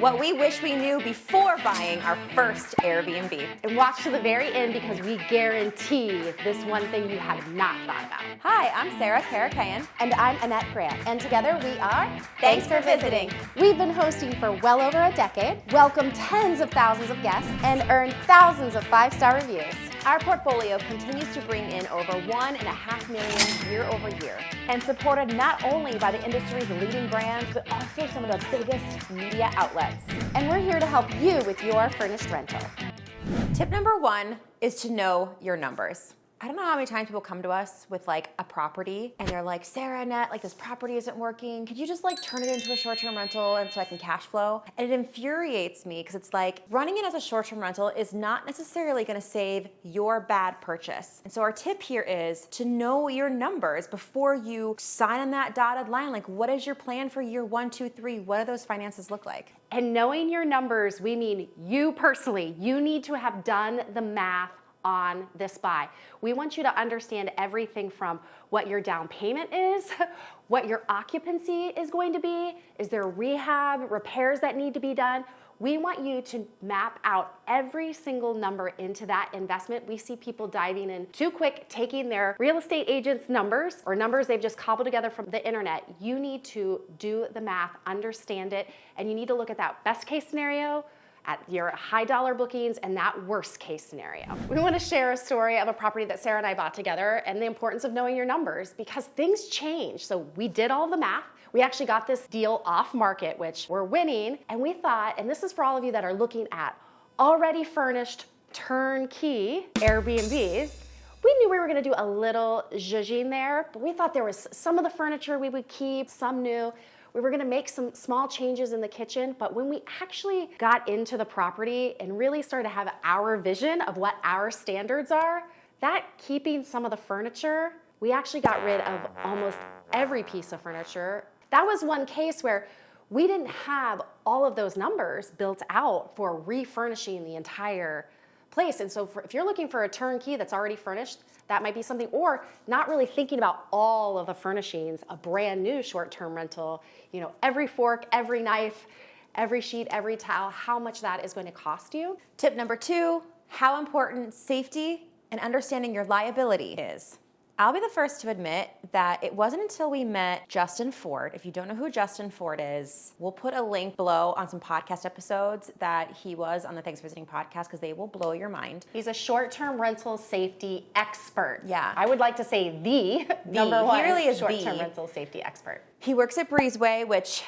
What we wish we knew before buying our first Airbnb. And watch to the very end because we guarantee this one thing you have not thought about. Hi, I'm Sarah Karakayan. And I'm Annette Grant. And together we are Thanks for visiting. We've been hosting for well over a decade, welcomed tens of thousands of guests, and earned thousands of 5-star reviews. Our portfolio continues to bring in over 1.5 million year over year, and supported not only by the industry's leading brands, but also some of the biggest media outlets. And we're here to help you with your furnished rental. Tip number 1 is to know your numbers. I don't know how many times people come to us with like a property and they're like, Sarah, Annette, like this property isn't working. Could you just like turn it into a short-term rental and so I can cash flow? And it infuriates me because it's like running it as a short-term rental is not necessarily gonna save your bad purchase. And so our tip here is to know your numbers before you sign on that dotted line. Like, what is your plan for year 1, 2, 3? What do those finances look like? And knowing your numbers, we mean you personally. You need to have done the math on this buy. We want you to understand everything from what your down payment is, what your occupancy is going to be, is there rehab, repairs that need to be done. We want you to map out every single number into that investment. We see people diving in too quick, taking their real estate agent's numbers or numbers they've just cobbled together from the internet. You need to do the math, understand it, and you need to look at that best case scenario, at your high dollar bookings, and that worst case scenario. We want to share a story of a property that Sarah and I bought together and the importance of knowing your numbers because things change. So we did all the math. We actually got this deal off market, which we're winning. And we thought, and this is for all of you that are looking at already furnished turnkey Airbnbs, we knew we were gonna do a little zhuzhing there, but we thought there was some of the furniture we would keep, some new. We were gonna make some small changes in the kitchen, but when we actually got into the property and really started to have our vision of what our standards are, that keeping some of the furniture, we actually got rid of almost every piece of furniture. That was one case where we didn't have all of those numbers built out for refurnishing the entire place. And so if you're looking for a turnkey that's already furnished, that might be something, or not really thinking about all of the furnishings, a brand new short-term rental, you know, every fork, every knife, every sheet, every towel, how much that is going to cost you. Tip number 2, how important safety and understanding your liability is. I'll be the first to admit that it wasn't until we met Justin Ford. If you don't know who Justin Ford is, we'll put a link below on some podcast episodes that he was on the Thanks for Visiting podcast because they will blow your mind. He's a short-term rental safety expert. Yeah. I would like to say the number one he really is short-term the rental safety expert. He works at Breezeway, which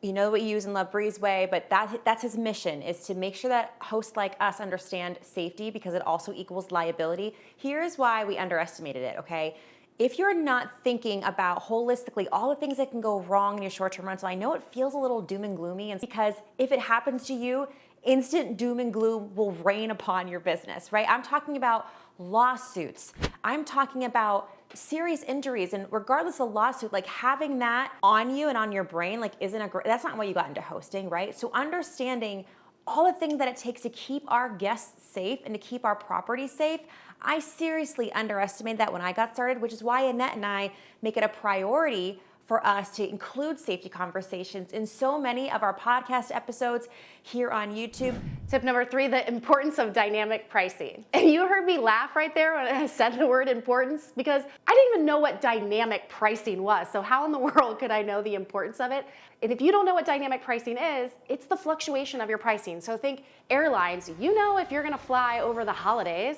you know what you use and love Breezeway, but that's his mission, is to make sure that hosts like us understand safety because it also equals liability. Here's why we underestimated it, okay? If you're not thinking about holistically all the things that can go wrong in your short-term rental, I know it feels a little doom and gloomy, and because if it happens to you, instant doom and gloom will rain upon your business, right? I'm talking about lawsuits. I'm talking about serious injuries, and regardless of lawsuit, like having that on you and on your brain, like that's not why you got into hosting, right? So understanding all the things that it takes to keep our guests safe and to keep our property safe, I seriously underestimated that when I got started, which is why Annette and I make it a priority for us to include safety conversations in so many of our podcast episodes here on YouTube. Tip number 3, the importance of dynamic pricing. And you heard me laugh right there when I said the word importance because I didn't even know what dynamic pricing was. So how in the world could I know the importance of it? And if you don't know what dynamic pricing is, it's the fluctuation of your pricing. So think airlines, you know if you're gonna fly over the holidays,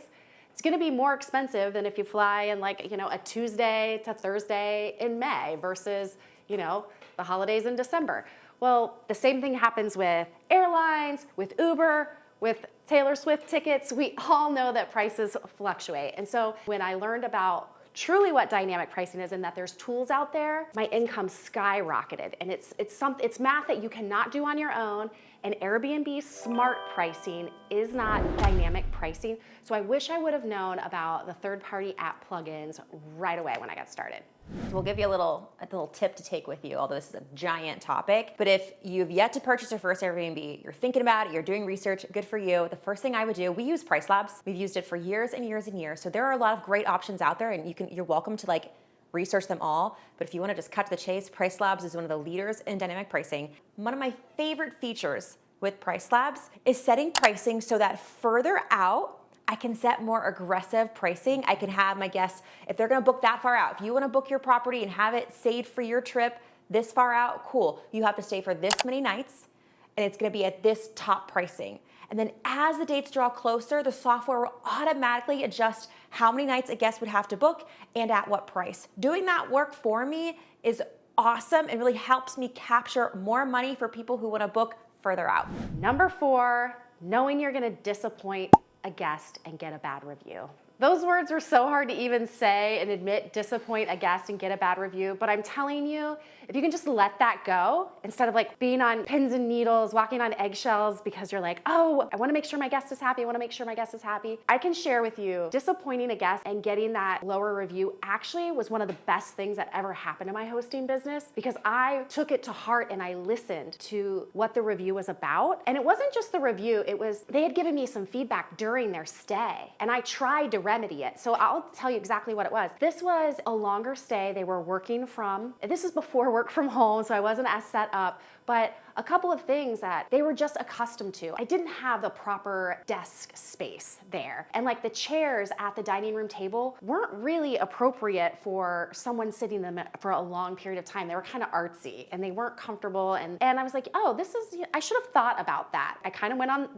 it's gonna be more expensive than if you fly in like, you know, a Tuesday to Thursday in May versus, you know, the holidays in December. Well, the same thing happens with airlines, with Uber, with Taylor Swift tickets. We all know that prices fluctuate. And so when I learned about truly what dynamic pricing is and that there's tools out there, my income skyrocketed. And it's math that you cannot do on your own. And Airbnb smart pricing is not dynamic pricing. So I wish I would have known about the third-party app plugins right away when I got started. We'll give you a little tip to take with you, although this is a giant topic. But if you've yet to purchase your first Airbnb, you're thinking about it, you're doing research, good for you. The first thing I would do, we use Price Labs. We've used it for years and years and years. So there are a lot of great options out there, and you're welcome to like research them all. But if you want to just cut to the chase, Price Labs is one of the leaders in dynamic pricing. One of my favorite features with Price Labs is setting pricing so that further out, I can set more aggressive pricing. I can have my guests, if they're gonna book that far out, if you wanna book your property and have it saved for your trip this far out, cool. You have to stay for this many nights and it's gonna be at this top pricing. And then as the dates draw closer, the software will automatically adjust how many nights a guest would have to book and at what price. Doing that work for me is awesome and really helps me capture more money for people who wanna book further out. Number 4, knowing you're gonna disappoint a guest and get a bad review. Those words were so hard to even say and admit, disappoint a guest and get a bad review. But I'm telling you, if you can just let that go, instead of like being on pins and needles, walking on eggshells because you're like, oh, I wanna make sure my guest is happy, I wanna make sure my guest is happy. I can share with you, disappointing a guest and getting that lower review actually was one of the best things that ever happened in my hosting business, because I took it to heart and I listened to what the review was about. And it wasn't just the review, it was, they had given me some feedback during their stay and I tried to remedy it. So I'll tell you exactly what it was. This was a longer stay. They were working from, this is before work from home, so I wasn't as set up, but a couple of things that they were just accustomed to. I didn't have the proper desk space there. And like the chairs at the dining room table weren't really appropriate for someone sitting them for a long period of time. They were kind of artsy and they weren't comfortable. And I was like, oh, I should have thought about that. I kind of went on,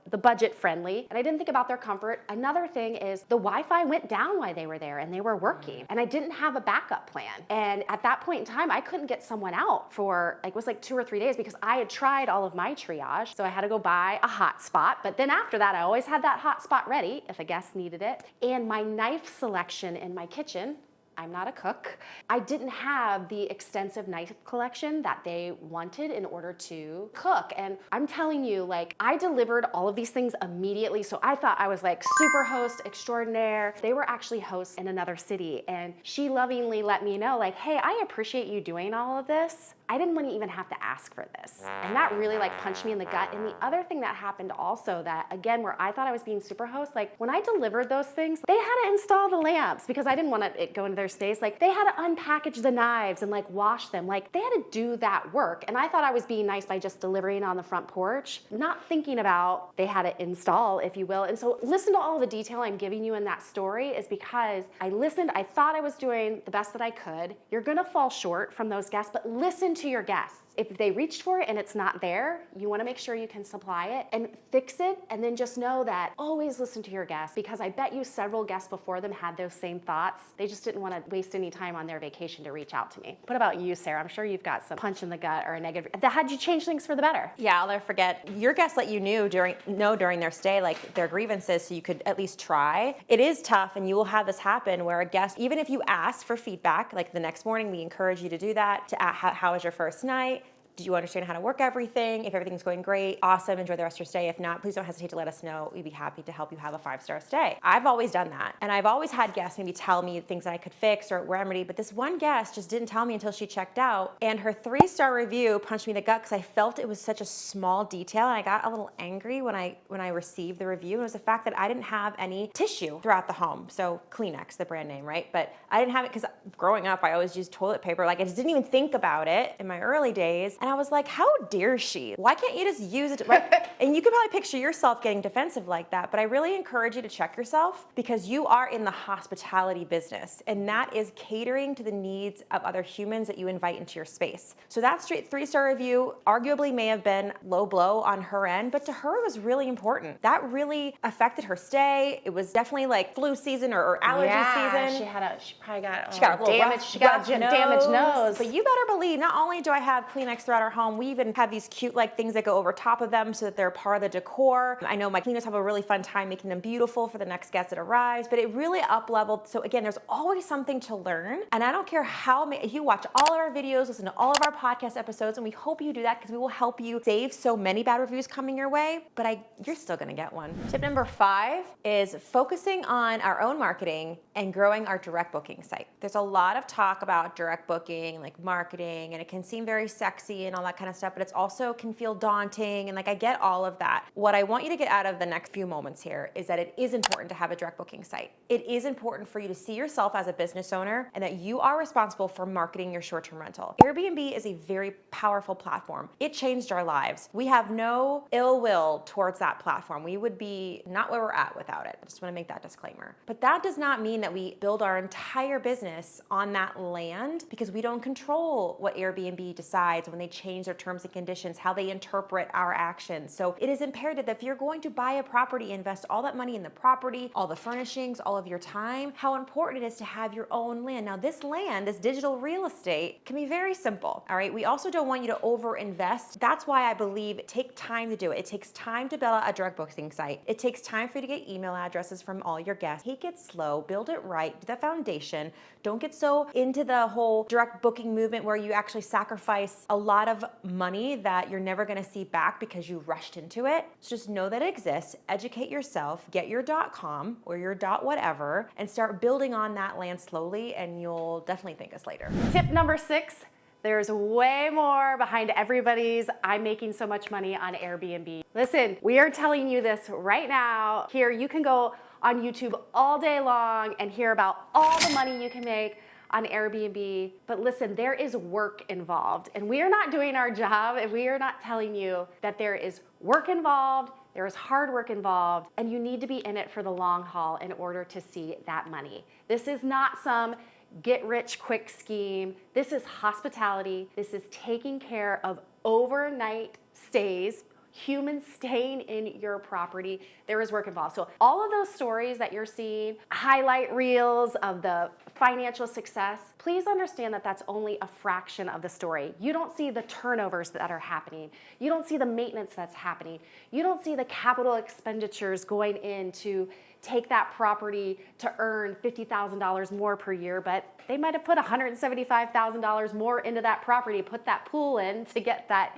the budget friendly, and I didn't think about their comfort. Another thing is the Wi-Fi went down while they were there and they were working, and I didn't have a backup plan. And at that point in time, I couldn't get someone out for it was like 2 or 3 days because I had tried all of my triage. So I had to go buy a hotspot. But then after that, I always had that hotspot ready if a guest needed it. And my knife selection in my kitchen, I'm not a cook, I didn't have the extensive knife collection that they wanted in order to cook. And I'm telling you, I delivered all of these things immediately. So I thought I was like super host extraordinaire. They were actually hosts in another city. And she lovingly let me know, hey, I appreciate you doing all of this. I didn't want to even have to ask for this. And that really punched me in the gut. And the other thing that happened also that, again, where I thought I was being super host, when I delivered those things, they had to install the lamps because I didn't want it go into their space. They had to unpackage the knives and wash them. They had to do that work. And I thought I was being nice by just delivering on the front porch, not thinking about they had to install, if you will. And so listen to all the detail I'm giving you in that story is because I listened. I thought I was doing the best that I could. You're going to fall short from those guests, but listen to your guests. If they reached for it and it's not there, you want to make sure you can supply it and fix it. And then just know that always listen to your guests, because I bet you several guests before them had those same thoughts. They just didn't want to waste any time on their vacation to reach out to me. What about you, Sarah? I'm sure you've got some punch in the gut or a negative. How'd you change things for the better? Yeah, I'll never forget. Your guests let you know during their stay, their grievances, so you could at least try. It is tough, and you will have this happen where a guest, even if you ask for feedback, the next morning, we encourage you to do that, to how was your first night? Do you understand how to work everything? If everything's going great, awesome, enjoy the rest of your stay. If not, please don't hesitate to let us know. We'd be happy to help you have a 5-star stay. I've always done that. And I've always had guests maybe tell me things that I could fix or remedy, but this one guest just didn't tell me until she checked out. And her 3-star review punched me in the gut because I felt it was such a small detail, and I got a little angry when I received the review. It was the fact that I didn't have any tissue throughout the home. So Kleenex, the brand name, right? But I didn't have it because growing up, I always used toilet paper. I just didn't even think about it in my early days. And I was like, how dare she? Why can't you just use it? Right? And you could probably picture yourself getting defensive like that, but I really encourage you to check yourself, because you are in the hospitality business, and that is catering to the needs of other humans that you invite into your space. So that 3-star review arguably may have been low blow on her end, but to her it was really important. That really affected her stay. It was definitely flu season or allergy season. She probably got she got a little damage. She got a damaged nose. But you better believe, not only do I have Kleenex throughout our home, we even have these cute things that go over top of them so that they're part of the decor. I know my cleaners have a really fun time making them beautiful for the next guest that arrives, but it really up-leveled. So again, there's always something to learn. And I don't care if you watch all of our videos, listen to all of our podcast episodes, and we hope you do that because we will help you save so many bad reviews coming your way, but you're still gonna get one. Tip number 5 is focusing on our own marketing and growing our direct booking site. There's a lot of talk about direct booking, marketing, and it can seem very sexy early and all that kind of stuff, but it's also can feel daunting. And like, I get all of that. What I want you to get out of the next few moments here is that it is important to have a direct booking site. It is important for you to see yourself as a business owner and that you are responsible for marketing your short-term rental. Airbnb is a very powerful platform. It changed our lives. We have no ill will towards that platform. We would be not where we're at without it. I just want to make that disclaimer. But that does not mean that we build our entire business on that land, because we don't control what Airbnb decides when they change their terms and conditions, how they interpret our actions. So it is imperative that if you're going to buy a property, invest all that money in the property, all the furnishings, all of your time, how important it is to have your own land. Now, this land, this digital real estate, can be very simple. All right. We also don't want you to overinvest. That's why I believe take time to do it. It takes time to build a direct booking site. It takes time for you to get email addresses from all your guests. Take it slow, build it right, do the foundation. Don't get so into the whole direct booking movement where you actually sacrifice a lot of money that you're never going to see back because you rushed into it. So just know that it exists, educate yourself, get your .com or your .whatever, and start building on that land slowly, and you'll definitely thank us later. Tip number 6. There's way more behind everybody's "I'm making so much money on Airbnb." Listen, we are telling you this right now. Here, you can go on YouTube all day long and hear about all the money you can make on Airbnb. But listen, there is work involved, and we are not doing our job if we are not telling you that there is work involved. There is hard work involved, and you need to be in it for the long haul in order to see that money. This is not some get rich quick scheme. This is hospitality. This is taking care of overnight stays, humans staying in your property. There is work involved. So all of those stories that you're seeing, highlight reels of the financial success, please understand that that's only a fraction of the story. You don't see the turnovers that are happening. You don't see the maintenance that's happening. You don't see the capital expenditures going in to take that property to earn $50,000 more per year, but they might have put $175,000 more into that property, put that pool in to get that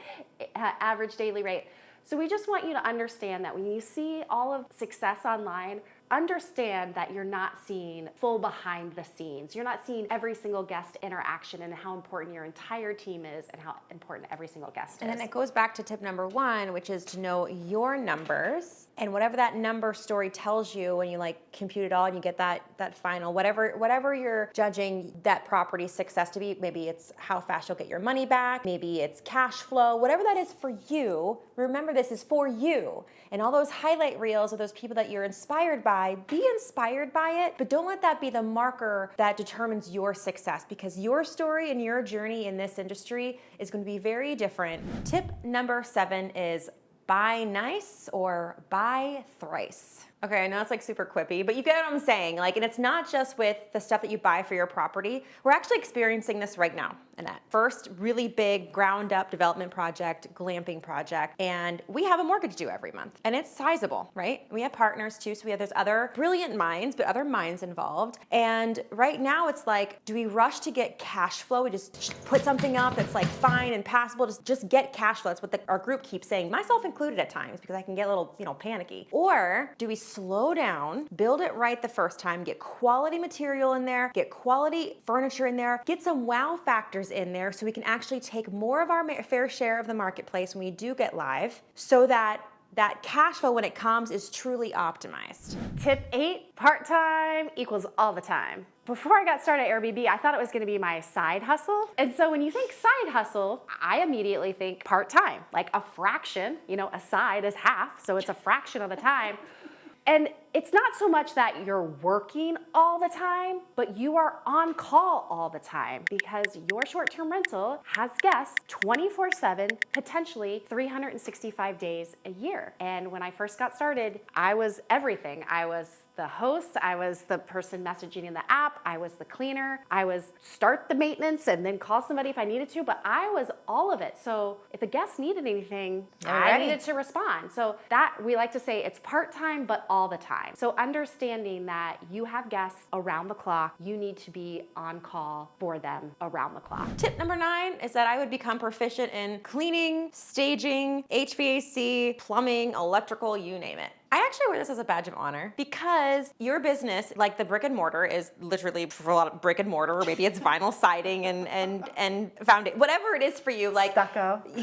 average daily rate. So we just want you to understand that when you see all of success online, understand that you're not seeing full behind the scenes. You're not seeing every single guest interaction and how important your entire team is and how important every single guest is. And then it goes back to tip number 1, which is to know your numbers, and whatever that number story tells you when you like compute it all and you get that final, whatever you're judging that property's success to be, maybe it's how fast you'll get your money back, maybe it's cash flow, whatever that is for you, remember this is for you. And all those highlight reels of those people that you're inspired by, be inspired by it, but don't let that be the marker that determines your success, because your story and your journey in this industry is going to be very different. Tip number 7 is buy nice or buy thrice. Okay, I know it's like super quippy, but you get what I'm saying. Like, and it's not just with the stuff that you buy for your property. We're actually experiencing this right now. Annette. First really big ground up development project, glamping project, and we have a mortgage due every month, and it's sizable, right? We have partners too, so there's other brilliant minds, but other minds involved. And right now it's like, do we rush to get cash flow? We just put something up that's like fine and passable, just get cash flow. That's what our group keeps saying, myself included at times, because I can get a little, panicky. Or do we slow down, build it right the first time, get quality material in there, get quality furniture in there, get some wow factors in there so we can actually take more of our fair share of the marketplace when we do get live, so that cash flow when it comes is truly optimized. Tip 8, part-time equals all the time. Before I got started at Airbnb, I thought it was gonna be my side hustle. And so when you think side hustle, I immediately think part-time, like a fraction, a side is half, so it's a fraction of the time. And it's not so much that you're working all the time, but you are on call all the time, because your short-term rental has guests 24/7, potentially 365 days a year. And when I first got started, I was everything. I was the host, I was the person messaging in the app, I was the cleaner, I was start the maintenance and then call somebody if I needed to, but I was all of it. So if a guest needed anything, I needed to respond. So that, we like to say, it's part-time, but all the time. So understanding that you have guests around the clock, you need to be on call for them around the clock. Tip number 9 is that I would become proficient in cleaning, staging, HVAC, plumbing, electrical, you name it. I actually wear this as a badge of honor because your business, like the brick and mortar, is literally for a lot of brick and mortar, or maybe it's vinyl siding and foundation, whatever it is for you, like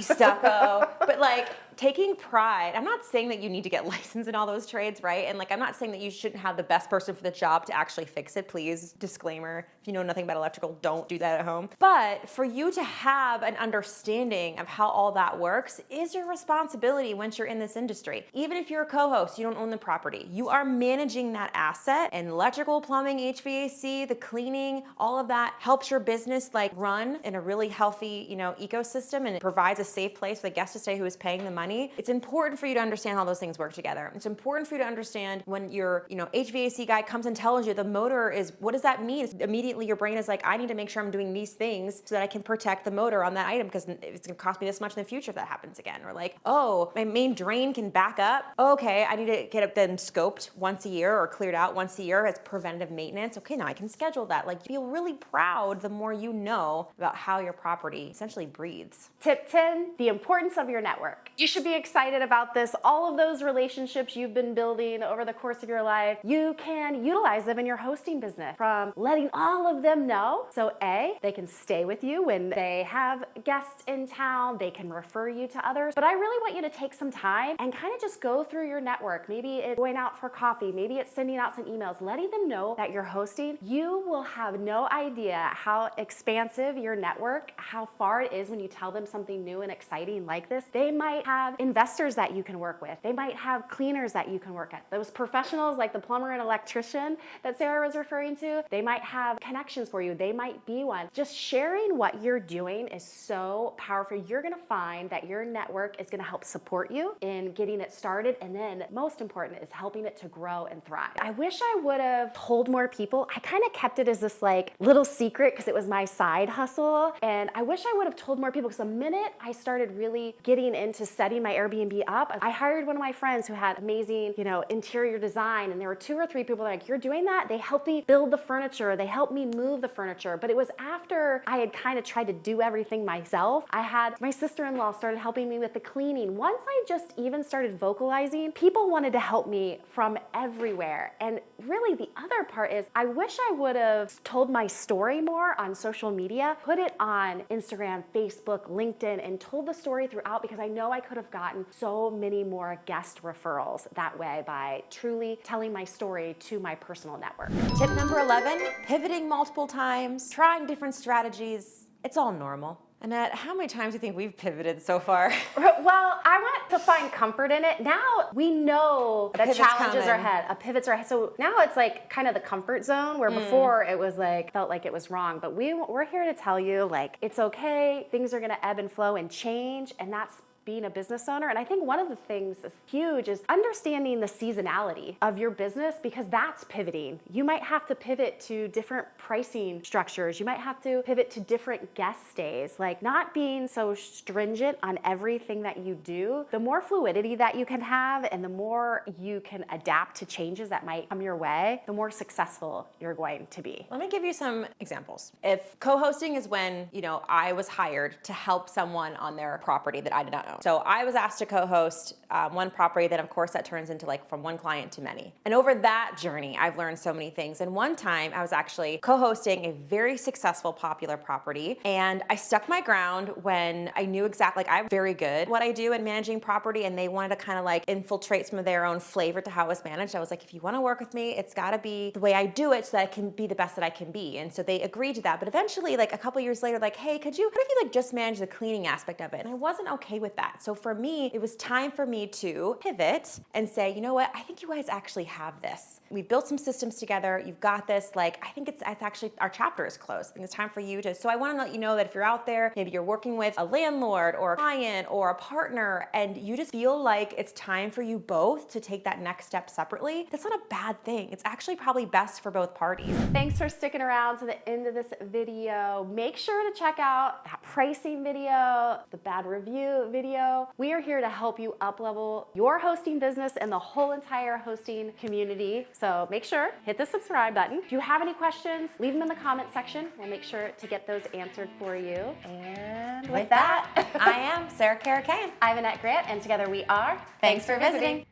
stucco, but like taking pride. I'm not saying that you need to get licensed in all those trades, right? And like, I'm not saying that you shouldn't have the best person for the job to actually fix it. Please, disclaimer, if you know nothing about electrical, don't do that at home. But for you to have an understanding of how all that works is your responsibility once you're in this industry. Even if you're a co-host, you don't own the property. You are managing that asset, and electrical, plumbing, HVAC, the cleaning, all of that helps your business like run in a really healthy, ecosystem, and it provides a safe place for the guest to stay who is paying the money. It's important for you to understand how those things work together. It's important for you to understand when your, HVAC guy comes and tells you the motor is, what does that mean? Immediately your brain is like, I need to make sure I'm doing these things so that I can protect the motor on that item, because it's gonna cost me this much in the future if that happens again. Or like, oh, my main drain can back up. Okay, I need to get them scoped once a year or cleared out once a year as preventative maintenance. Okay, now I can schedule that. Like, you feel really proud the more you know about how your property essentially breathes. Tip 10, the importance of your network. You should be excited about this. All of those relationships you've been building over the course of your life, you can utilize them in your hosting business, from letting all of them know. So A, they can stay with you when they have guests in town, they can refer you to others. But I really want you to take some time and kind of just go through your network. Maybe it's going out for coffee, maybe it's sending out some emails, letting them know that you're hosting. You will have no idea how expansive your network, how far it is when you tell them something new and exciting like this. They might have investors that you can work with. They might have cleaners that you can work at. Those professionals like the plumber and electrician that Sarah was referring to, they might have connections for you. They might be one. Just sharing what you're doing is so powerful. You're gonna find that your network is gonna help support you in getting it started, and then most important is helping it to grow and thrive. I wish I would have told more people. I kind of kept it as this like little secret because it was my side hustle, and I wish I would have told more people, because the minute I started really getting into setting my Airbnb up, I hired one of my friends who had amazing, interior design, and there were 2 or 3 people like, you're doing that? They helped me build the furniture. They helped me move the furniture. But it was after I had kind of tried to do everything myself. I had my sister-in-law started helping me with the cleaning. Once I just even started vocalizing, people wanted to help me from everywhere. And really the other part is, I wish I would have told my story more on social media, put it on Instagram, Facebook, LinkedIn, and told the story throughout, because I know I could have gotten so many more guest referrals that way by truly telling my story to my personal network. Tip number 11, pivoting multiple times, trying different strategies. It's all normal. Annette, how many times do you think we've pivoted so far? Well, I want to find comfort in it. Now we know that challenges are ahead, pivots are ahead. So now it's like kind of the comfort zone, where before it was like, felt like it was wrong. But we're here to tell you, like, it's okay. Things are gonna ebb and flow and change, and that's being a business owner. And I think one of the things that's huge is understanding the seasonality of your business, because that's pivoting. You might have to pivot to different pricing structures. You might have to pivot to different guest stays. Like, not being so stringent on everything that you do. The more fluidity that you can have and the more you can adapt to changes that might come your way, the more successful you're going to be. Let me give you some examples. If co-hosting is when, I was hired to help someone on their property that I did not own. So I was asked to co-host one property, then of course that turns into like from one client to many. And over that journey, I've learned so many things. And one time I was actually co-hosting a very successful, popular property. And I stuck my ground when I knew exactly, like, I'm very good at what I do in managing property, and they wanted to kind of like infiltrate some of their own flavor to how it was managed. I was like, if you want to work with me, it's got to be the way I do it so that I can be the best that I can be. And so they agreed to that. But eventually, like a couple years later, like, hey, what if you like just manage the cleaning aspect of it? And I wasn't okay with that. So for me, it was time for me to pivot and say, you know what? I think you guys actually have this. We built some systems together. You've got this. Like, I think it's actually, our chapter is closed. I think it's time for you to, so I want to let you know that if you're out there, maybe you're working with a landlord or a client or a partner, and you just feel like it's time for you both to take that next step separately, that's not a bad thing. It's actually probably best for both parties. Thanks for sticking around to the end of this video. Make sure to check out that pricing video, the bad review video. We are here to help you up-level your hosting business and the whole entire hosting community. So make sure, hit the subscribe button. If you have any questions, leave them in the comment section. We'll make sure to get those answered for you. And with that, I am Sarah Karen. I'm Annette Grant, and together we are Thanks for visiting.